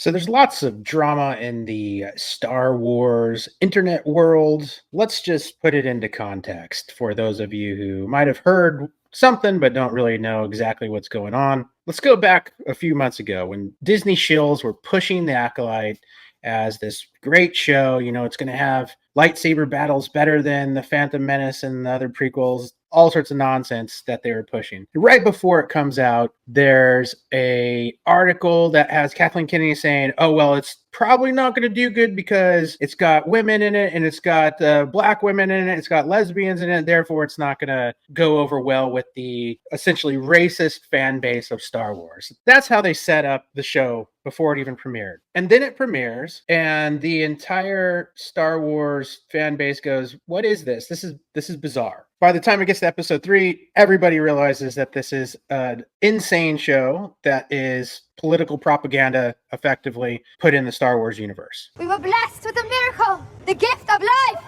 So there's lots of drama in the Star Wars internet world. Let's just put it into context for those of you who might have heard something but don't really know exactly what's going on. Let's go back a few months ago when Disney shills were pushing the Acolyte as this great show. You know, it's going to have lightsaber battles better than the Phantom Menace and the other prequels, all sorts of nonsense that they were pushing. Right before it comes out, there's a article that has Kathleen Kennedy saying, oh, well, it's probably not going to do good because it's got women in it and it's got black women in it. It's got lesbians in it. Therefore, it's not going to go over well with the essentially racist fan base of Star Wars. That's how they set up the show before it even premiered. And then it premieres and the entire Star Wars fan base goes, what is this? This is bizarre. By the time it gets to episode 3, everybody realizes that this is an insane show that is political propaganda effectively put in the Star Wars universe. We were blessed with a miracle, the gift of life.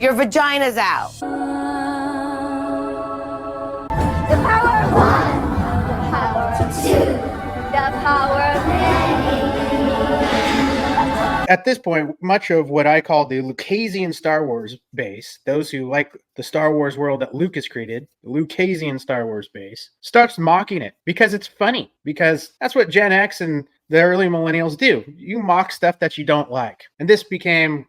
Your vagina's out. The power of one, the power of two, the power of many. At this point, much of what I call the Lucasian Star Wars base, those who like the Star Wars world that Lucas created, the Lucasian Star Wars base, starts mocking it because it's funny, because that's what Gen X and the early millennials do. You mock stuff that you don't like. And this became,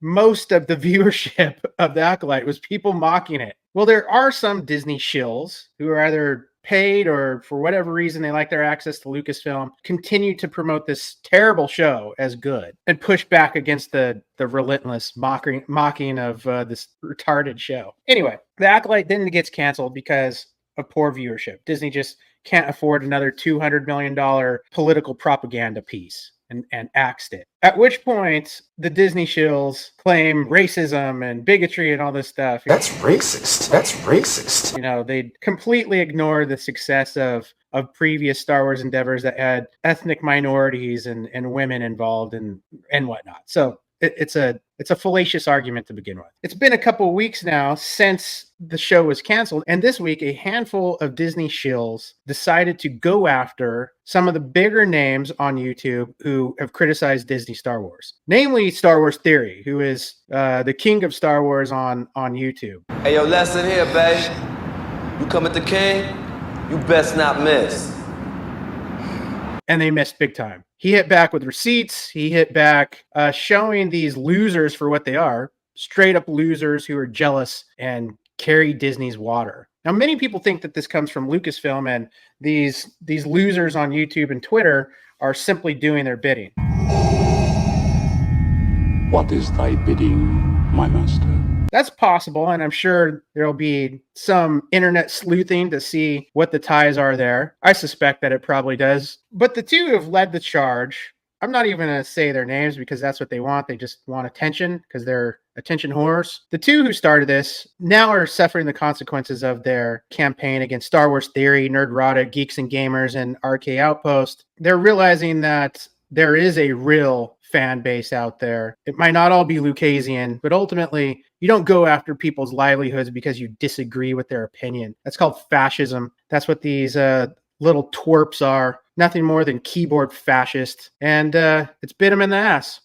most of the viewership of the Acolyte was people mocking it. Well, there are some Disney shills who are either paid or for whatever reason they like their access to Lucasfilm, continue to promote this terrible show as good and push back against the relentless mocking of this retarded show. Anyway, the Acolyte then gets canceled because of poor viewership. Disney just can't afford another $200 million political propaganda piece and axed it. At which point, the Disney shills claim racism and bigotry and all this stuff. That's racist. That's racist. They completely ignore the success of previous Star Wars endeavors that had ethnic minorities and women involved and whatnot. So it's a fallacious argument to begin with. It's been a couple of weeks now since the show was canceled, and this week a handful of Disney shills decided to go after some of the bigger names on YouTube who have criticized Disney Star Wars, namely Star Wars Theory, who is the king of Star Wars on YouTube. Hey, yo, lesson here, babe. You come at the king, you best not miss. And they missed big time. He hit back with receipts. He hit back showing these losers for what they are, straight up losers who are jealous and carry Disney's water. Now, many people think that this comes from Lucasfilm, and these losers on YouTube and Twitter are simply doing their bidding. What is thy bidding, my master? That's possible, and I'm sure there'll be some internet sleuthing to see what the ties are there. I suspect that it probably does. But the two who have led the charge, I'm not even going to say their names because that's what they want. They just want attention because they're attention whores. The two who started this now are suffering the consequences of their campaign against Star Wars Theory, Nerdrotic, Geeks and Gamers, and RK Outpost. They're realizing that there is a real fan base out there. It might not all be Lucasian, but ultimately you don't go after people's livelihoods because you disagree with their opinion. That's called fascism. That's what these little twerps are. Nothing more than keyboard fascists. And it's bit them in the ass.